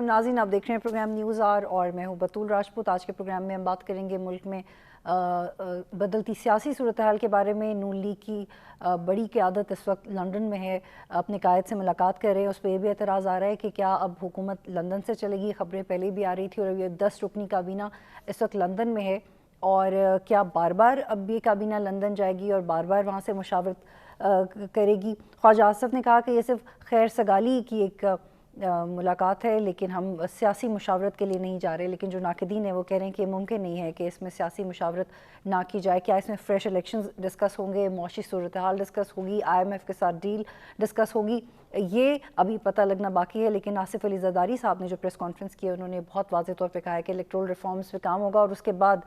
ناظرین، آپ دیکھ رہے ہیں پروگرام نیوز آر اور میں ہوں بطول راجپوت۔ آج کے پروگرام میں ہم بات کریں گے ملک میں بدلتی سیاسی صورتحال کے بارے میں۔ نون لیگ کی بڑی قیادت اس وقت لندن میں ہے، اپنے قائد سے ملاقات کر رہے ہیں۔ اس پہ یہ بھی اعتراض آ رہا ہے کہ کیا اب حکومت لندن سے چلے گی؟ خبریں پہلے بھی آ رہی تھی اور اب یہ 10 رکنی کابینہ اس وقت لندن میں ہے، اور کیا بار بار اب یہ کابینہ لندن جائے گی اور بار بار وہاں سے مشاورت کرے گی؟ خواجہ آصف نے کہا کہ یہ صرف خیر سگالی کی ایک ملاقات ہے، لیکن ہم سیاسی مشاورت کے لیے نہیں جا رہے۔ لیکن جو ناقدین ہیں وہ کہہ رہے ہیں کہ یہ ممکن نہیں ہے کہ اس میں سیاسی مشاورت نہ کی جائے۔ کیا اس میں فریش الیکشنز ڈسکس ہوں گے، معاشی صورتحال ڈسکس ہوگی، IMF کے ساتھ ڈیل ڈسکس ہوگی؟ یہ ابھی پتہ لگنا باقی ہے، لیکن آصف علی زرداری صاحب نے جو پریس کانفرنس کی ہے انہوں نے بہت واضح طور پہ کہا ہے کہ الیکٹورل ریفارمز پہ کام ہوگا اور اس کے بعد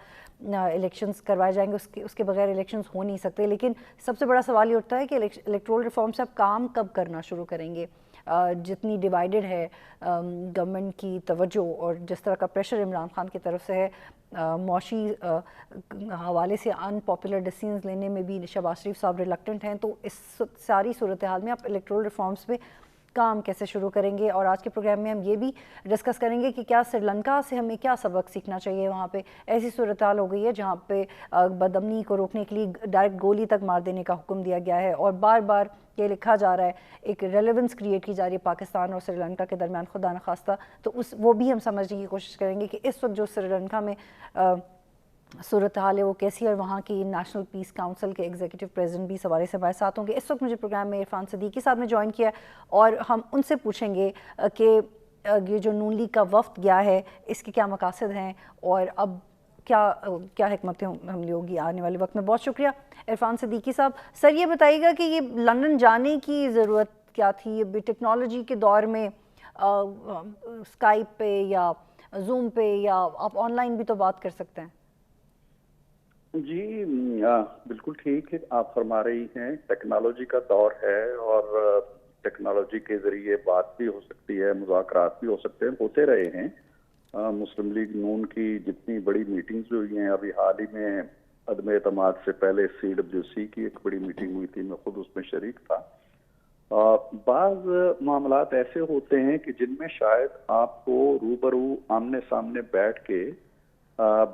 الیکشنز کروائے جائیں گے، اس کے بغیر الیکشنز ہو نہیں سکتے۔ لیکن سب سے بڑا سوال یہ اٹھتا ہے کہ الیکٹورل ریفارم سے اب کام کب کرنا شروع کریں گے؟ جتنی ڈیوائیڈڈ ہے گورنمنٹ کی توجہ اور جس طرح کا پریشر عمران خان کی طرف سے ہے، معاشی حوالے سے ان پاپولر ڈیسیژنز لینے میں بھی شہباز شریف صاحب ریلکٹنٹ ہیں، تو اس ساری صورتحال میں آپ الیکٹورل ریفارمز پہ کام کیسے شروع کریں گے؟ اور آج کے پروگرام میں ہم یہ بھی ڈسکس کریں گے کہ کیا سری لنکا سے ہمیں کیا سبق سیکھنا چاہیے؟ وہاں پہ ایسی صورتحال ہو گئی ہے جہاں پہ بدامنی کو روکنے کے لیے ڈائریکٹ گولی تک مار دینے کا حکم دیا گیا ہے، اور بار بار یہ لکھا جا رہا ہے، ایک ریلیونس کریٹ کی جا رہی ہے پاکستان اور سری لنکا کے درمیان خدا نخواستہ۔ تو وہ بھی ہم سمجھنے کی کوشش کریں گے کہ اس وقت جو سری لنکا میں صورتحال ہے وہ کیسی ہے، اور وہاں کی نیشنل پیس کاؤنسل کے ایگزیکٹو پریزیڈنٹ بھی سوارے سے ہمارے ساتھ ہوں گے۔ اس وقت مجھے پروگرام میں عرفان صدیقی صاحب نے جوائن کیا ہے اور ہم ان سے پوچھیں گے کہ یہ جو نون لیگ کا وفد گیا ہے اس کے کیا مقاصد ہیں اور اب کیا حکمت عملی ہوگی آنے والے وقت میں۔ بہت شکریہ عرفان صدیقی صاحب۔ سر یہ بتائیے گا کہ یہ لندن جانے کی ضرورت کیا تھی؟ یہ ٹیکنالوجی کے دور میں اسکائپ پہ یا زوم پہ یا آپ آن لائن بھی تو بات کر سکتے ہیں۔ جی بالکل ٹھیک ہے، آپ فرما رہی ہیں، ٹیکنالوجی کا دور ہے اور ٹیکنالوجی کے ذریعے بات بھی ہو سکتی ہے، مذاکرات بھی ہو سکتے ہیں، ہوتے رہے ہیں۔ مسلم لیگ نون کی جتنی بڑی میٹنگز ہوئی ہیں، ابھی حال ہی میں عدم اعتماد سے پہلے CWC کی ایک بڑی میٹنگ ہوئی تھی، میں خود اس میں شریک تھا۔ بعض معاملات ایسے ہوتے ہیں کہ جن میں شاید آپ کو روبرو آمنے سامنے بیٹھ کے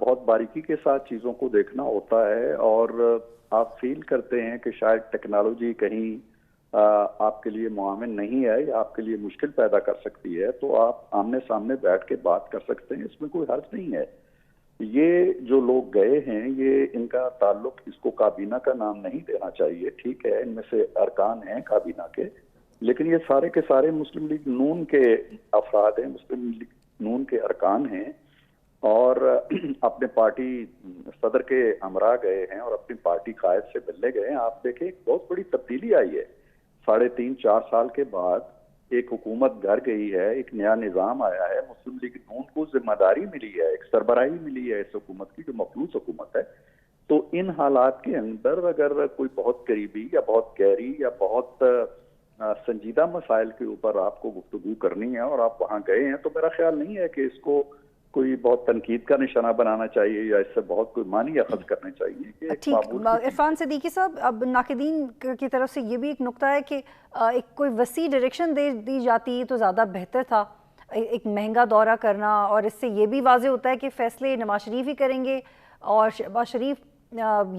بہت باریکی کے ساتھ چیزوں کو دیکھنا ہوتا ہے، اور آپ فیل کرتے ہیں کہ شاید ٹیکنالوجی کہیں آپ کے لیے معاون نہیں ہے یا آپ کے لیے مشکل پیدا کر سکتی ہے، تو آپ آمنے سامنے بیٹھ کے بات کر سکتے ہیں، اس میں کوئی حرج نہیں ہے۔ یہ جو لوگ گئے ہیں، یہ ان کا تعلق اس کو کابینہ کا نام نہیں دینا چاہیے، ٹھیک ہے، ان میں سے ارکان ہیں کابینہ کے، لیکن یہ سارے کے سارے مسلم لیگ نون کے افراد ہیں، مسلم لیگ نون کے ارکان ہیں، اور اپنے پارٹی صدر کے امراء گئے ہیں اور اپنی پارٹی قائد سے ملنے گئے ہیں۔ آپ دیکھیں ایک بہت بڑی تبدیلی آئی ہے، 3.5-4 سال کے بعد ایک حکومت گھر گئی ہے، ایک نیا نظام آیا ہے، مسلم لیگ نون کو ذمہ داری ملی ہے، ایک سربراہی ملی ہے اس حکومت کی جو مخلوط حکومت ہے۔ تو ان حالات کے اندر اگر کوئی بہت قریبی یا بہت گہری یا بہت سنجیدہ مسائل کے اوپر آپ کو گفتگو کرنی ہے اور آپ وہاں گئے ہیں، تو میرا خیال نہیں ہے کہ اس کو کوئی بہت تنقید کا نشانہ بنانا چاہیے یا اس سے بہت کوئی معنی اخذ کرنے چاہیے۔ ٹھیک، عرفان صدیقی صاحب، اب ناقدین کی طرف سے یہ بھی ایک نقطہ ہے کہ ایک کوئی وسیع ڈائریکشن دی جاتی تو زیادہ بہتر تھا، ایک مہنگا دورہ کرنا، اور اس سے یہ بھی واضح ہوتا ہے کہ فیصلے نواز شریف ہی کریں گے اور شہباز شریف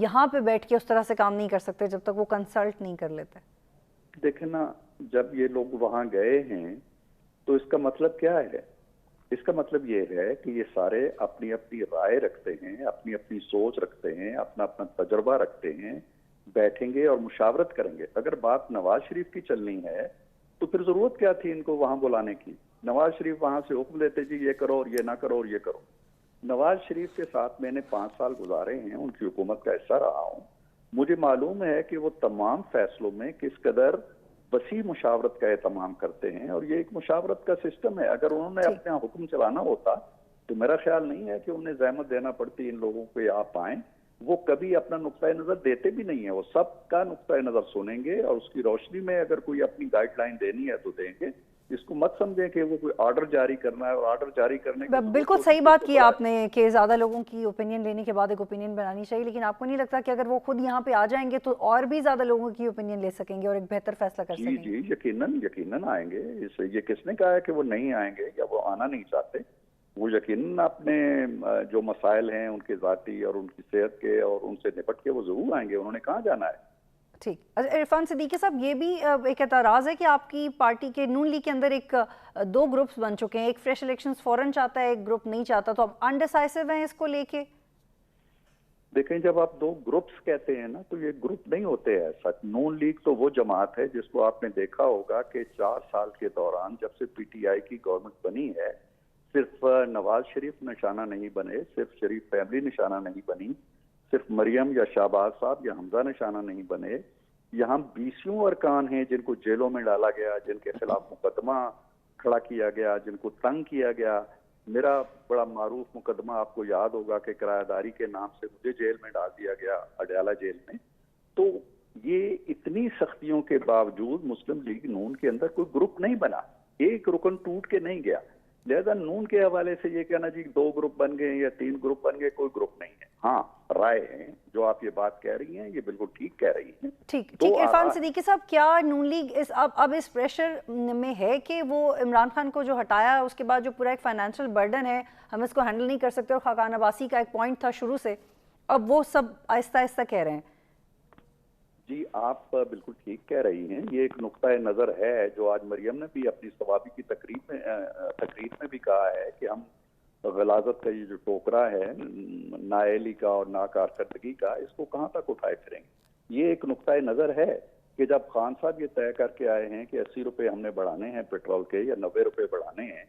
یہاں پہ بیٹھ کے اس طرح سے کام نہیں کر سکتے جب تک وہ کنسلٹ نہیں کر لیتے۔ دیکھیں نا، جب یہ لوگ وہاں گئے ہیں تو اس کا مطلب کیا ہے؟ اس کا مطلب یہ ہے کہ یہ سارے اپنی اپنی رائے رکھتے ہیں، اپنی اپنی سوچ رکھتے ہیں، اپنا اپنا تجربہ رکھتے ہیں، بیٹھیں گے اور مشاورت کریں گے۔ اگر بات نواز شریف کی چلنی ہے تو پھر ضرورت کیا تھی ان کو وہاں بلانے کی؟ نواز شریف وہاں سے حکم دیتے جی یہ کرو اور یہ نہ کرو اور یہ کرو۔ نواز شریف کے ساتھ میں نے 5 سال گزارے ہیں، ان کی حکومت کا حصہ رہا ہوں، مجھے معلوم ہے کہ وہ تمام فیصلوں میں کس قدر وسیع مشاورت کا اہتمام کرتے ہیں، اور یہ ایک مشاورت کا سسٹم ہے۔ اگر انہوں نے اپنا حکم چلانا ہوتا تو میرا خیال نہیں ہے کہ انہیں زحمت دینا پڑتی ان لوگوں کو آپ آئیں۔ وہ کبھی اپنا نقطۂ نظر دیتے بھی نہیں ہیں، وہ سب کا نقطۂ نظر سنیں گے اور اس کی روشنی میں اگر کوئی اپنی گائیڈ لائن دینی ہے تو دیں گے، اس کو مت سمجھیں کہ وہ کوئی آرڈر جاری کرنا ہے، اور آرڈر جاری کرنے کے بالکل صحیح بات کی آپ نے کہ زیادہ لوگوں کی اوپینین لینے کے بعد ایک اوپینین بنانی چاہیے، لیکن آپ کو نہیں لگتا کہ اگر وہ خود یہاں پہ آ جائیں گے تو اور بھی زیادہ لوگوں کی اوپینین لے سکیں گے اور ایک بہتر فیصلہ کر سکیں گے؟ جی یقیناً آئیں گے. یہ کس نے کہا ہے کہ وہ نہیں آئیں گے یا وہ آنا نہیں چاہتے؟ وہ یقیناً اپنے جو مسائل ہیں ان کے ذاتی اور ان کی صحت کے اور ان سے نپٹ کے وہ ضرور آئیں گے. انہوں نے کہاں جانا ہے؟ ٹھیک. عرفان صدیقی صاحب، یہ بھی ایک اعتراض ہے کہ آپ کی پارٹی کے نون لیگ کے اندر ایک دو گروپس بن چکے ہیں، ایک فریش الیکشنز فوراً چاہتا ہے، ایک گروپ نہیں چاہتا، تو آپ انڈیسائسو ہیں اس کو لے کے؟ دیکھیں، جب آپ دو گروپس کہتے ہیں نا تو یہ گروپ نہیں ہوتے ہیں. سچ نون لیگ تو وہ جماعت ہے جس کو آپ نے دیکھا ہوگا کہ 4 سال کے دوران جب سے پی ٹی آئی کی گورنمنٹ بنی ہے، صرف نواز شریف نشانہ نہیں بنے، صرف شریف فیملی نشانہ نہیں بنی، صرف مریم یا شہباز صاحب یا حمزہ نشانہ نہیں بنے. یہاں 20 ارکان ہیں جن کو جیلوں میں ڈالا گیا، جن کے خلاف مقدمہ کھڑا کیا گیا، جن کو تنگ کیا گیا. میرا بڑا معروف مقدمہ آپ کو یاد ہوگا کہ کرایہ داری کے نام سے مجھے جیل میں ڈال دیا گیا، اڈیالہ جیل میں. تو یہ اتنی سختیوں کے باوجود مسلم لیگ نون کے اندر کوئی گروپ نہیں بنا، ایک رکن ٹوٹ کے نہیں گیا. لہذا نون کے حوالے سے یہ کہنا جی 2 گروپ بن گئے یا 3 گروپ بن گئے، کوئی گروپ نہیں ہے. ہاں، رائے ہیں جو آپ یہ بات کہہ رہی ہیں، یہ بالکل ٹھیک کہہ رہی ہیں. ٹھیک. عرفان صدیقی صاحب، کیا نون لیگ اب اس پریشر میں ہے کہ وہ عمران خان کو جو ہٹایا اس کے بعد جو پورا ایک فائنینشیل برڈن ہے ہم اس کو ہینڈل نہیں کر سکتے، اور خاقان عباسی کا ایک پوائنٹ تھا شروع سے، اب وہ سب آہستہ آہستہ کہہ رہے ہیں؟ جی، آپ بالکل ٹھیک کہہ رہی ہیں. یہ ایک نقطۂ نظر ہے جو آج مریم نے بھی اپنی ثوابی کی تقریر میں بھی کہا ہے کہ ہم غلاظت کا یہ جو ٹوکرا ہے نااہلی کا اور ناکارکردگی کا، اس کو کہاں تک اٹھائے پھریں گے. یہ ایک نقطۂ نظر ہے کہ جب خان صاحب یہ طے کر کے آئے ہیں کہ 80 روپے ہم نے بڑھانے ہیں پیٹرول کے یا 90 روپے بڑھانے ہیں،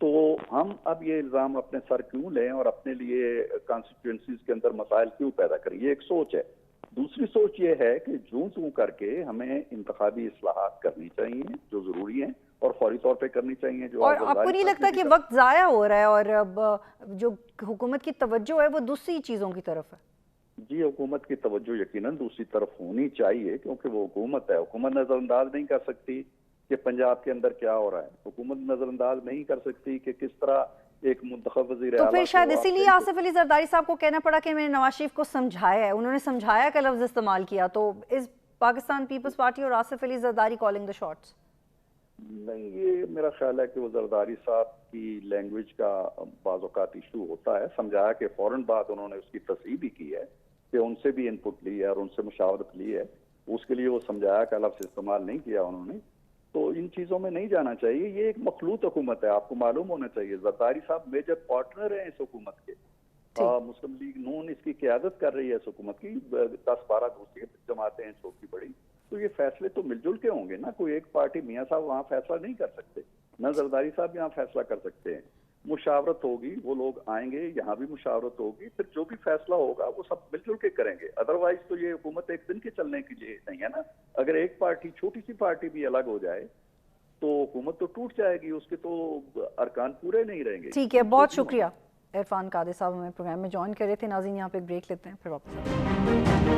تو ہم اب یہ الزام اپنے سر کیوں لیں اور اپنے لیے کانسٹیٹوئنسیز کے اندر مسائل کیوں پیدا کریں. یہ ایک سوچ ہے. دوسری سوچ یہ ہے کہ جوں کر کے ہمیں انتخابی اصلاحات کرنی چاہیے جو ضروری ہیں اور فوری طور پہ کرنی چاہیے. جو اور آپ کو نہیں لگتا کہ وقت ضائع ہو رہا ہے اور اب جو حکومت کی توجہ ہے وہ دوسری چیزوں کی طرف ہے؟ جی، حکومت کی توجہ یقیناً دوسری طرف ہونی چاہیے کیونکہ وہ حکومت ہے. حکومت نظر انداز نہیں کر سکتی کہ پنجاب کے اندر کیا ہو رہا ہے. حکومت نظر انداز نہیں کر سکتی کہ کس طرح ایک منتخب وزیر اعلیٰ. تو پھر شاید اسی لیے آصف علی زرداری صاحب کو کہنا پڑا کہ میں نے نواز شریف کو سمجھایا ہے، انہوں نے سمجھایا کا لفظ استعمال کیا. تو اس پاکستان پیپلز پارٹی اور Asif Ali Zardari calling the shots? نہیں، یہ میرا خیال ہے کہ وہ زرداری صاحب کی لینگویج کا بعض اوقات ایشو ہوتا ہے. سمجھایا کہ فوراً بعد انہوں نے اس کی تصحیح بھی کی ہے کہ ان سے بھی ان پٹ لی ہے اور ان سے مشاورت لی ہے. اس کے لیے وہ سمجھایا کا لفظ استعمال نہیں کیا انہوں نے. تو ان چیزوں میں نہیں جانا چاہیے. یہ ایک مخلوط حکومت ہے، آپ کو معلوم ہونا چاہیے. زرداری صاحب میجر پارٹنر ہیں اس حکومت کے. مسلم لیگ نون اس کی قیادت کر رہی ہے اس حکومت کی. 10-12 دوسری جماعتیں ہیں چھوٹی بڑی. تو یہ فیصلے تو مل جل کے ہوں گے نا. کوئی ایک پارٹی میاں صاحب وہاں فیصلہ نہیں کر سکتے، نہ زرداری صاحب یہاں فیصلہ کر سکتے ہیں. مشاورت ہوگی، وہ لوگ آئیں گے، یہاں بھی مشاورت ہوگی، پھر جو بھی فیصلہ ہوگا وہ سب مل جل کے کریں گے. ادروائز تو یہ حکومت ایک دن کے چلنے کے لیے نہیں ہے نا. اگر ایک پارٹی، چھوٹی سی پارٹی بھی الگ ہو جائے تو حکومت تو ٹوٹ جائے گی، اس کے تو ارکان پورے نہیں رہیں گے. ٹھیک ہے، بہت شکریہ عرفان قادر صاحب ہمیں پروگرام میں جوائن کر رہے تھے. ناظرین، یہاں پہ ایک بریک لیتے ہیں، پھر واپس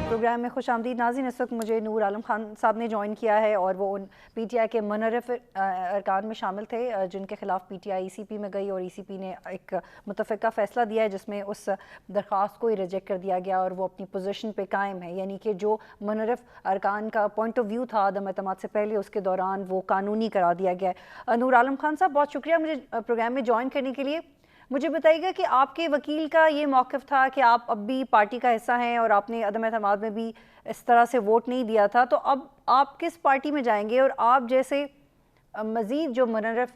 پروگرام میں خوش آمدید. ناظرین، اس وقت مجھے نور عالم خان صاحب نے جوائن کیا ہے اور وہ ان پی ٹی آئی کے منحرف ارکان میں شامل تھے جن کے خلاف پی ٹی آئی ای سی پی میں گئی اور ای سی پی نے ایک متفقہ فیصلہ دیا ہے جس میں اس درخواست کو ہی ریجیکٹ کر دیا گیا اور وہ اپنی پوزیشن پہ قائم ہے. یعنی کہ جو منحرف ارکان کا پوائنٹ آف ویو تھا عدم اعتماد سے پہلے، اس کے دوران وہ قانونی کرا دیا گیا ہے. نور عالم خان صاحب، بہت شکریہ مجھے پروگرام میں جوائن کرنے کے لیے. مجھے بتائیے گا کہ آپ کے وکیل کا یہ موقف تھا کہ آپ اب بھی پارٹی کا حصہ ہیں اور آپ نے عدم اعتماد میں بھی اس طرح سے ووٹ نہیں دیا تھا، تو اب آپ کس پارٹی میں جائیں گے اور آپ جیسے مزید جو منحرف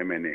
MNA,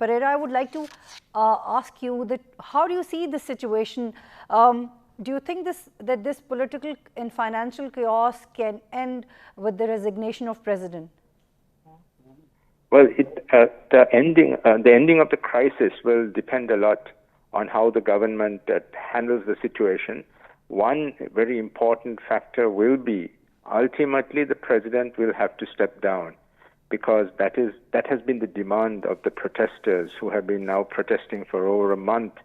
Pereira. I would like to ask you that how do you see this situation? Do you think that this political and financial chaos can end with the resignation of president? Well, the ending of the crisis will depend a lot on how the government handles the situation. One very important factor will be ultimately the president will have to step down, because that has been the demand of the protesters who have been now protesting for over a month,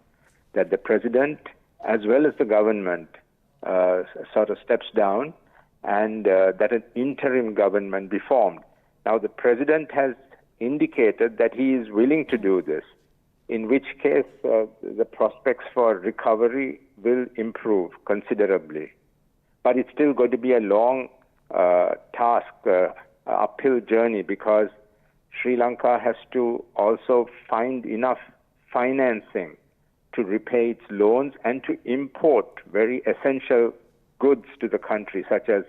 that the president as well as the government sort of steps down, and that an interim government be formed. Now the president has indicated that he is willing to do this, in which case the prospects for recovery will improve considerably. But it's still going to be a long task, uphill journey, because Sri Lanka has to also find enough financing to repay its loans and to import very essential goods to the country, such as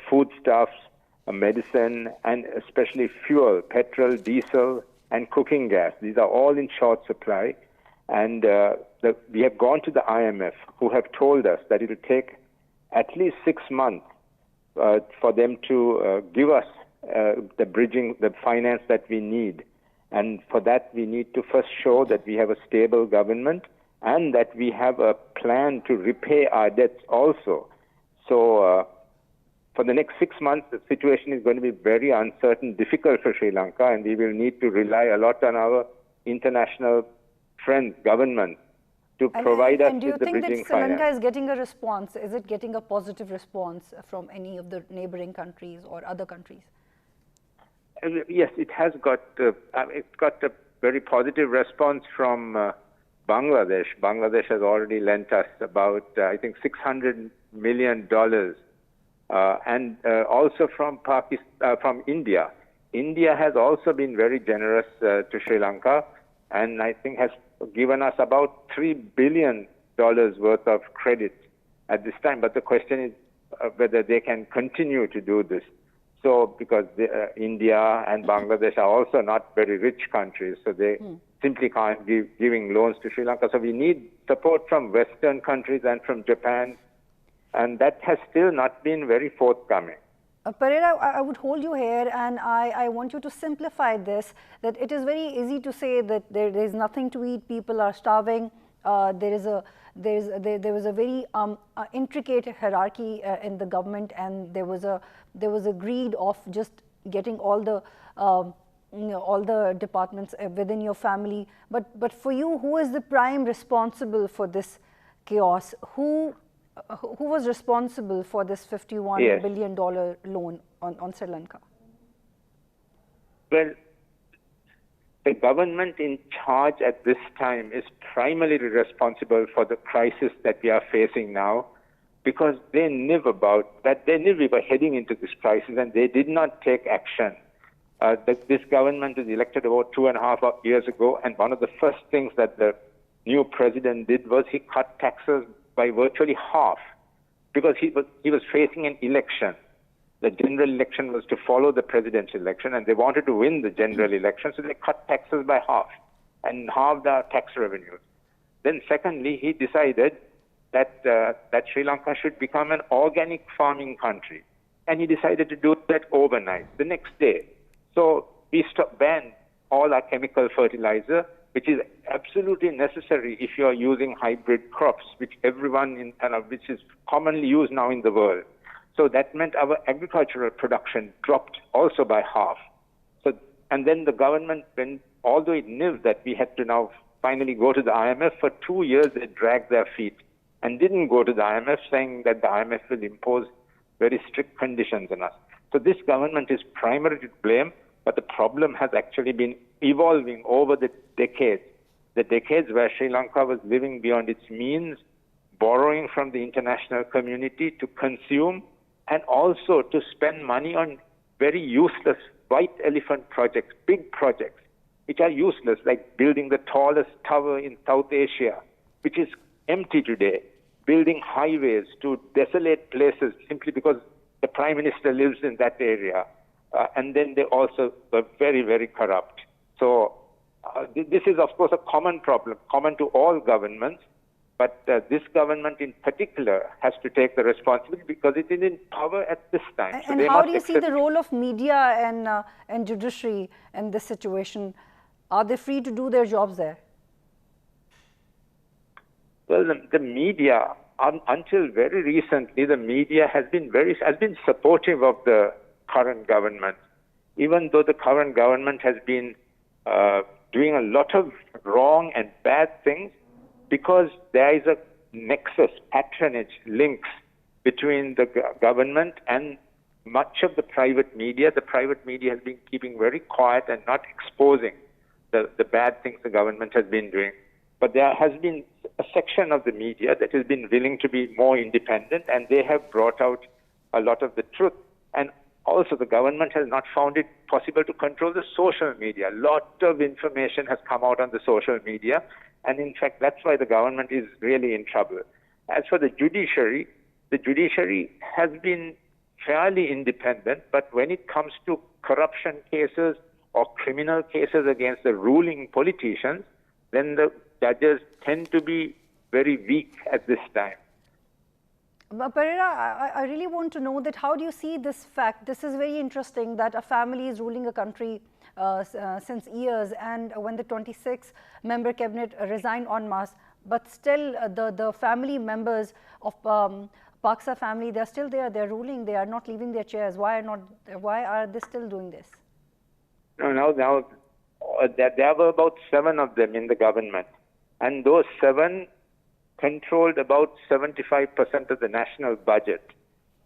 foodstuffs, medicine, and especially fuel, petrol, diesel, and cooking gas. These are all in short supply. And we have gone to the IMF, who have told us that it will take at least 6 months for them to give us the finance that we need. And for that, we need to first show that we have a stable government and that we have a plan to repay our debts also. So for the next 6 months, the situation is going to be very uncertain, difficult for Sri Lanka, and we will need to rely a lot on our international friends, government, to provide us with the bridging finance. And do you think that Sri Lanka is getting a response? Is it getting a positive response from any of the neighboring countries or other countries? Yes, it has got. It's got a very positive response from Bangladesh. Bangladesh has already lent us about, I think, $600 million, and also from from India. India has also been very generous to Sri Lanka, and I think has given us about $3 billion worth of credit at this time. But the question is whether they can continue to do this. So because India and Bangladesh are also not very rich countries, so they simply can't give giving loans to Sri Lanka. So we need support from Western countries and from Japan, and that has still not been very forthcoming. Pereira, I would hold you here, and I want you to simplify this, that it is very easy to say that there is nothing to eat, people are starving, there was a very intricate hierarchy in the government, and there was a greed of just getting all the all the departments within your family. But for you, who is the prime responsible for this chaos? Who was responsible for this $51 billion loan on Sri Lanka? Well, the government in charge at this time is primarily responsible for the crisis that we are facing now, because they knew about that. They knew we were heading into this crisis, and they did not take action. This government was elected about 2.5 years ago, and one of the first things that the new president did was he cut taxes by virtually half, because he was facing an election. The general election was to follow the presidential election, and they wanted to win the general election, so they cut taxes by half and halved our tax revenues. Then secondly, he decided that Sri Lanka should become an organic farming country, and he decided to do that overnight, the next day. So we banned all our chemical fertilizer, which is absolutely necessary if you are using hybrid crops, which which is commonly used now in the world. So that meant our agricultural production dropped also by half. So, and then the government, although it knew that we had to now finally go to the IMF, for 2 years they dragged their feet and didn't go to the IMF, saying that the IMF will impose very strict conditions on us. So this government is primarily to blame, but the problem has actually been evolving over the decades where Sri Lanka was living beyond its means, borrowing from the international community to consume, and also to spend money on very useless white elephant projects, big projects, which are useless, like building the tallest tower in South Asia, which is empty today, building highways to desolate places simply because the Prime Minister lives in that area. And then they also were very, very corrupt. So this is, of course, a common problem, common to all governments. But this government in particular has to take the responsibility because it is in power at this time. And so how do you see the role of media and judiciary in this situation? Are they free to do their jobs there? Well, the media, until very recently, the media has been supportive of the current government, even though the current government has been doing a lot of wrong and bad things, because there is a nexus, patronage, links between the government and much of the private media. The private media has been keeping very quiet and not exposing the bad things the government has been doing. But there has been a section of the media that has been willing to be more independent, and they have brought out a lot of the truth. And also, the government has not found it possible to control the social media. A lot of information has come out on the social media, and in fact, that's why the government is really in trouble. As for the judiciary has been fairly independent, but when it comes to corruption cases or criminal cases against the ruling politicians, then the judges tend to be very weak at this time. Pereira, I really want to know that how do you see this fact? This is very interesting that a family is ruling a country since years, and when the 26-member cabinet resigned en masse, but still the family members of Paksa family, they're still there, they're ruling, they are not leaving their chairs. Why are they still doing this? No, there were about 7 of them in the government, and those 7 controlled about 75% of the national budget.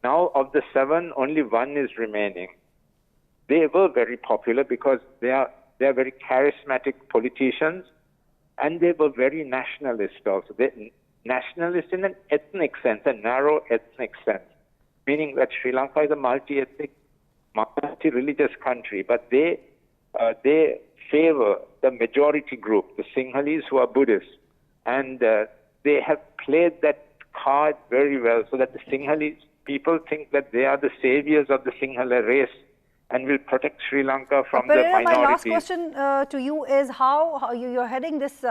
Now, of the 7, only 1 is remaining. They were very popular because they are very charismatic politicians, and they were very nationalist also. Nationalist in an ethnic sense, a narrow ethnic sense, meaning that Sri Lanka is a multi-ethnic, multi-religious country, but they favor the majority group, the Sinhalese who are Buddhists, and they have played that card very well, so that the Sinhalese people think that they are the saviors of the Sinhala race and will protect Sri Lanka from the Pereira, minorities. my last question to you is how you're heading this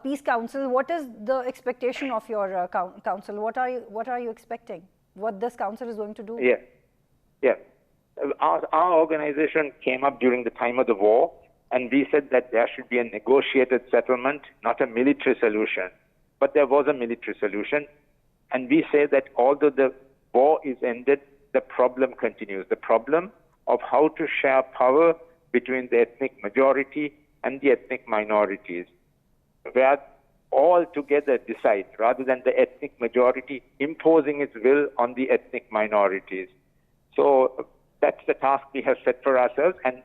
peace council. What is the expectation of your council? What are you expecting? What this council is going to do? Yeah. Our organization came up during the time of the war, and we said that there should be a negotiated settlement, not a military solution. But there was a military solution, and we say that although the war is ended, the problem continues. The problem of how to share power between the ethnic majority and the ethnic minorities, where all together decide, rather than the ethnic majority imposing its will on the ethnic minorities. So that's the task we have set for ourselves. And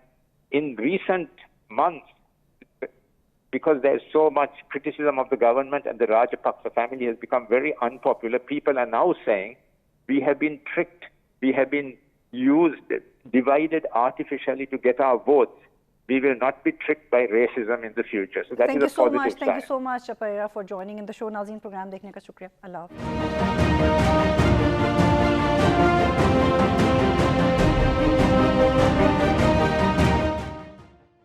in recent months, because there's so much criticism of the government and the Rajapaksa family has become very unpopular, people are now saying, we have been tricked, we have been used, divided artificially to get our votes. We will not be tricked by racism in the future. So that is a positive sign. Thank you so much, Pereira, for joining in the show. Nazeen program dekhne ka shukriya. Allah Hafiz.